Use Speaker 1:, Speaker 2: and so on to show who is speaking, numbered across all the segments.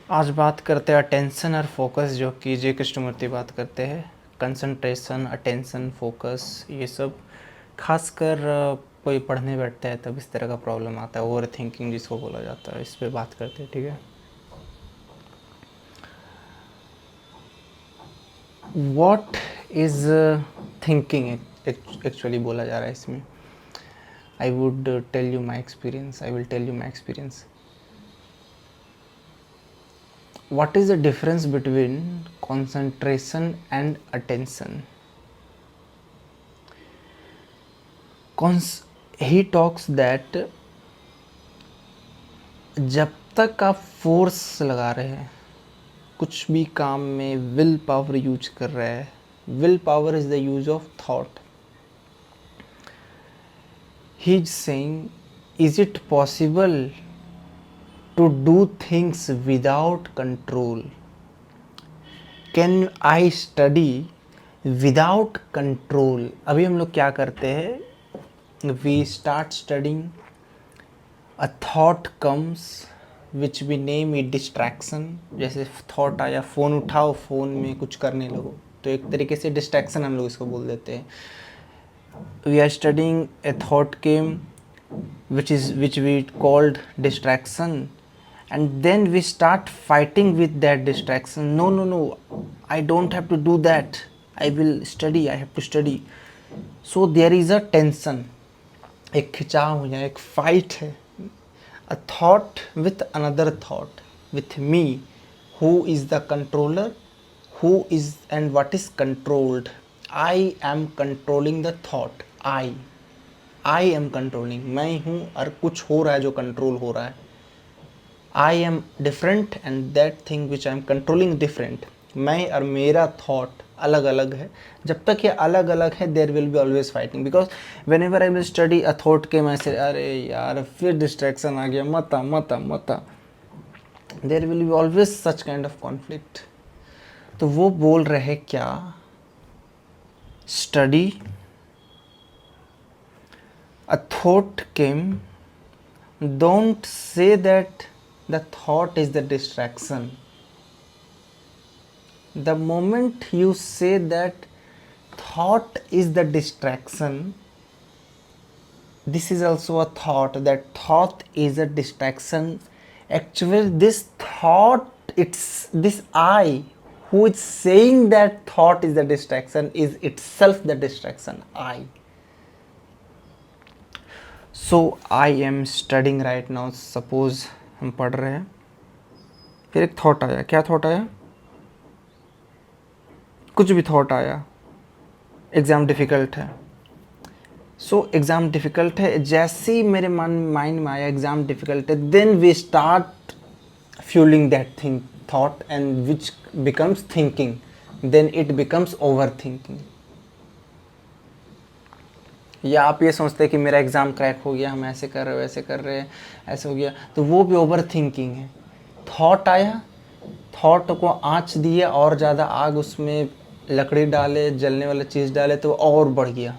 Speaker 1: आज बात करते हैं अटेंशन और फोकस, जो कि जे कृष्णमूर्ति बात करते हैं। कंसंट्रेशन, अटेंशन, फोकस, ये सब खासकर कोई पढ़ने बैठता है तब इस तरह का प्रॉब्लम आता है, ओवर थिंकिंग जिसको बोला जाता है। इस पे बात करते हैं, ठीक है। व्हाट इज़ थिंकिंग एक्चुअली बोला जा रहा है इसमें। I would tell you my experience, I will tell you my experience. What is the difference between concentration and attention? He talks that जब तक आप फोर्स लगा रहे हैं कुछ भी काम में, विल पावर यूज कर रहे हैं, will power is the use of thought. He is saying, is it possible to do things without control? Can I study without control? अभी हम लोग क्या करते हैं, we start studying, a thought comes which we name it distraction. जैसे thought आया, phone उठाओ, phone में कुछ करने लगो, तो एक तरीके से डिस्ट्रैक्शन हम लोग इसको बोल देते हैं। We are studying, a thought came which we called distraction, and then we start fighting with that distraction. No, I don't have to do that, I will study, I have to study. So there is a tension, एक खिंचाव हो जाए, एक fight है। a thought with another thought, with me, who is the controller, who is and what is controlled. I am controlling the thought, I am controlling, मैं हूँ और कुछ हो रहा है जो कंट्रोल हो रहा है। I am different and that thing which I am controlling different. मैं और मेरा थॉट अलग अलग है। जब तक ये अलग अलग है, there will be always fighting, because whenever I will study a thought के मैं से, अरे यार फिर डिस्ट्रैक्शन आ गया, मता, there will be always such kind of conflict. तो वो बोल रहे क्या, study, a thought came, don't say that the thought is the distraction. The moment you say that thought is the distraction, this is also a thought, that thought is a distraction. Actually this thought, it's this I who is saying that thought is the distraction, is itself the distraction, I. So I am studying right now, suppose हम पढ़ रहे हैं, फिर एक thought आया। क्या thought आया? कुछ भी थॉट आया, एग्ज़ाम डिफ़िकल्ट है। सो एग्ज़ाम डिफ़िकल्ट है, जैसे ही मेरे माइंड में आया एग्ज़ाम डिफ़िकल्ट है, then we start fuelling that thing thought and which becomes thinking, then it becomes overthinking. या आप ये सोचते हैं कि मेरा एग्ज़ाम क्रैक हो गया, हम ऐसे कर रहे, वैसे कर रहे हैं, ऐसे हो गया, तो वो भी ओवर थिंकिंग है। थॉट आया, थॉट को आँच दिए और ज़्यादा आग, उसमें लकड़ी डाले, जलने वाला चीज़ डाले तो और बढ़ गया,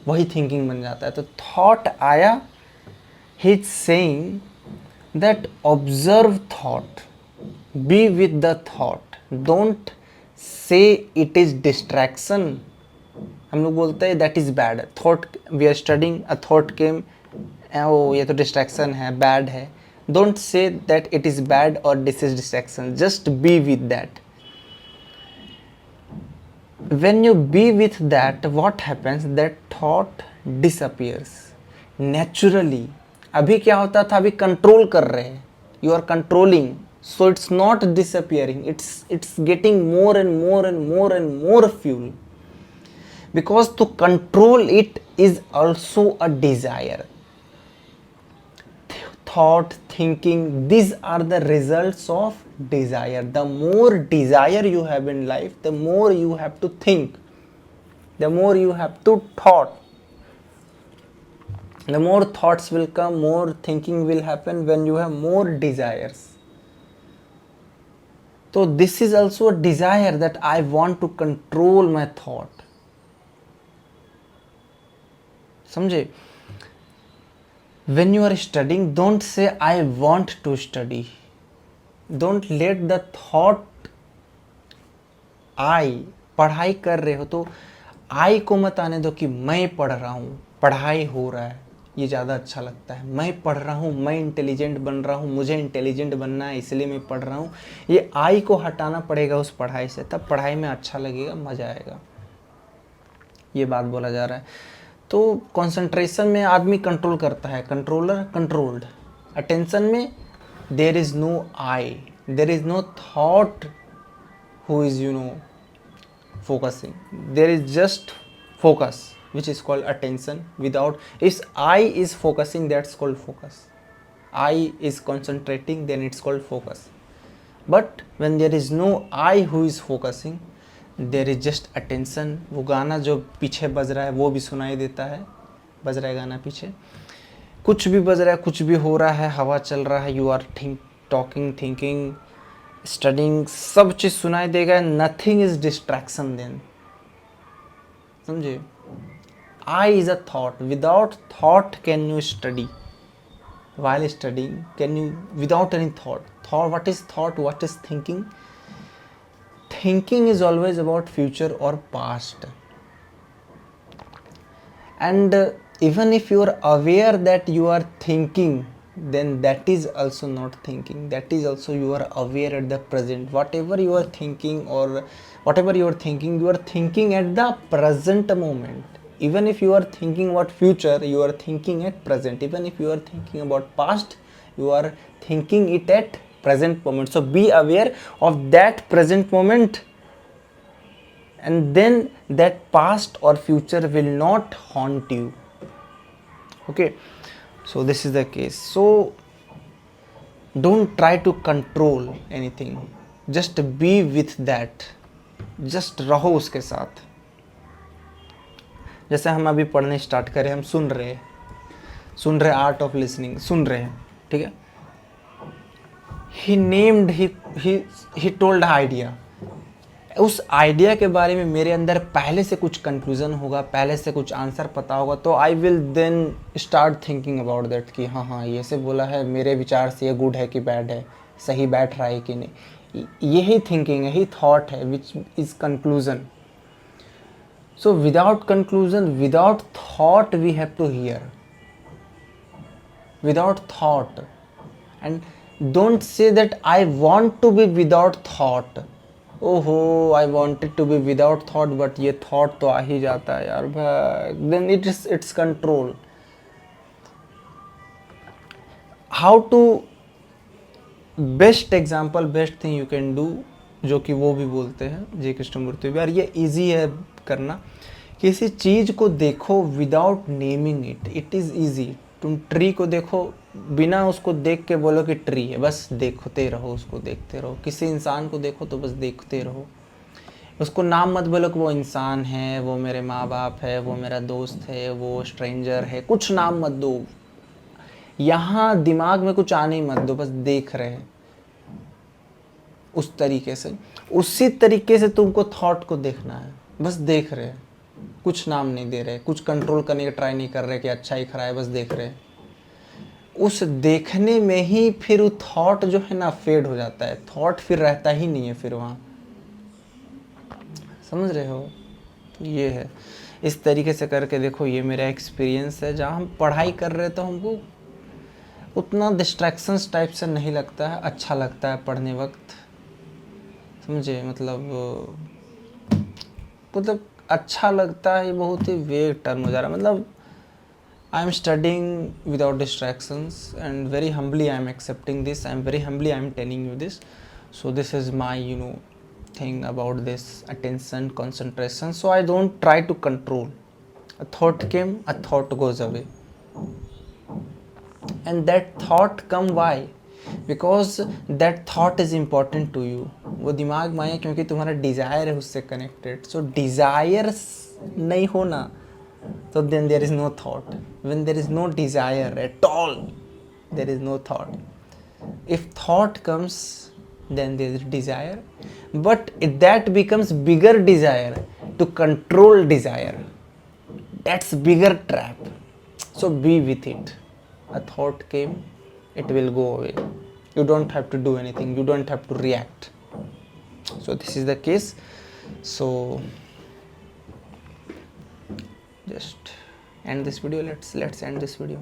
Speaker 1: वही थिंकिंग बन जाता है। तो थॉट आया, he is saying that observe thought, be with the thought, don't say it is distraction. हम लोग बोलते हैं that is bad thought, we are studying, a thought came, oh ये तो डिस्ट्रैक्शन है, बैड है। Don't say that it is bad और this is distraction, just be with that. when you be with that, what happens, that thought disappears naturally. अभी क्या होता था, अभी कंट्रोल कर रहे हैं, you are controlling, so it's not disappearing, it's getting more and more and more and more fuel, because to control it is also a desire. Thought, thinking, these are the results of desire. The more desire you have in life, the more you have to think, the more you have to thought, the more thoughts will come, more thinking will happen when you have more desires. So this is also a desire, that I want to control my thought. समझे? When you are studying, don't say I want to study, don't let the thought I, पढ़ाई कर रहे हो तो आई को मत आने दो कि मैं पढ़ रहा हूँ, पढ़ाई हो रहा है, ये ज़्यादा अच्छा लगता है। मैं पढ़ रहा हूँ, मैं इंटेलिजेंट बन रहा हूँ, मुझे इंटेलिजेंट बनना है इसलिए मैं पढ़ रहा हूँ, ये आई को हटाना पड़ेगा उस पढ़ाई से, तब पढ़ाई में अच्छा लगेगा, मज़ा आएगा। ये बात बोला जा रहा है। तो कंसंट्रेशन में आदमी कंट्रोल करता है, कंट्रोलर कंट्रोल्ड। अटेंशन में there is no I, there is no thought who is focusing, there is just focus which is called attention. Without, if I is focusing, that's called focus. I is concentrating, then it's called focus. But when there is no I who is focusing, there is just attention. वो गाना जो पीछे बज रहा है वो भी सुनाई देता है, बज रहा है गाना पीछे, कुछ भी बज रहा है, कुछ भी हो रहा है, हवा चल रहा है, you are talking, thinking, studying, सब चीज़ सुनाई देगा। नथिंग इज डिस्ट्रैक्शन देन, समझे। I is a thought, without thought can you study, while studying can you, without any thought. Thought, what is thought, what is thinking? Thinking is always about future और past, and even if you are aware that you are thinking, then that is also not thinking, that is also you are aware at the present. Whatever you are thinking or whatever you are thinking at the present moment. Even if you are thinking about future, you are thinking at present. Even if you are thinking about past, you are thinking it at present moment. So be aware of that present moment, and then that past or future will not haunt you. Okay, so this is the case. So don't try to control anything, just be with that, just रहो उसके साथ। जैसे हम अभी पढ़ने start करें, हम सुन रहे आर्ट ऑफ लिसनिंग, सुन रहे हैं, ठीक है। he told आइडिया, उस आइडिया के बारे में मेरे अंदर पहले से कुछ कंक्लूजन होगा, पहले से कुछ आंसर पता होगा, तो I will then start thinking about that कि हाँ ये से बोला है, मेरे विचार से ये गुड है कि बैड है, सही बैठ रहा है कि नहीं, यही थिंकिंग, यही थॉट है which is conclusion. So without conclusion, without thought we have to here, without thought. And don't say that I want to be without thought, ओहो I wanted to be without thought, but ये thought तो आ ही जाता है यार भाई, then it's control. How to, best example, best thing you can do, जो कि वो भी बोलते हैं जे कृष्णमूर्ति भी, यार ये ईजी है करना। किसी चीज़ को देखो without naming it, it is easy. तुम ट्री को देखो, बिना उसको देख के बोलो कि ट्री है, बस देखते रहो, उसको देखते रहो। किसी इंसान को देखो तो बस देखते रहो, उसको नाम मत बोलो कि वो इंसान है, वो मेरे माँ बाप है, वो मेरा दोस्त है, वो स्ट्रेंजर है, कुछ नाम मत दो, यहाँ दिमाग में कुछ आने मत दो, बस देख रहे हैं उस तरीके से। उसी तरीके से तुमको थॉट को देखना है, बस देख रहे हैं, कुछ नाम नहीं दे रहे, कुछ कंट्रोल करने का ट्राई नहीं कर रहे कि अच्छा ही खरा है, बस देख रहे हैं। उस देखने में ही फिर वो थॉट जो है ना फेड हो जाता है, थॉट फिर रहता ही नहीं है फिर वहाँ, समझ रहे हो। तो ये है, इस तरीके से करके देखो, ये मेरा एक्सपीरियंस है। जहाँ हम पढ़ाई कर रहे तो हमको उतना डिस्ट्रैक्शंस टाइप से नहीं लगता है, अच्छा लगता है पढ़ने वक्त, समझे। मतलब अच्छा लगता है, ये बहुत ही वेग टर्म हो जा रहा है। मतलब I am studying without distractions, and very humbly I am accepting this. I am very humbly I am telling you this. So this is my thing about this attention, concentration. So I don't try to control. A thought came, a thought goes away, and that thought come why? Because that thought is important to you. वो दिमाग में आया क्योंकि तुम्हारा desire है उससे connected. सो desire नहीं होना तो then there is no thought. When there is no desire at all, there is no thought. If thought comes, then there is desire, but that becomes bigger desire to control desire. That's bigger trap. So be with it. A thought came, it will go away. You don't have to do anything, you don't have to react. So this is the case. So just end this video. Let's end this video.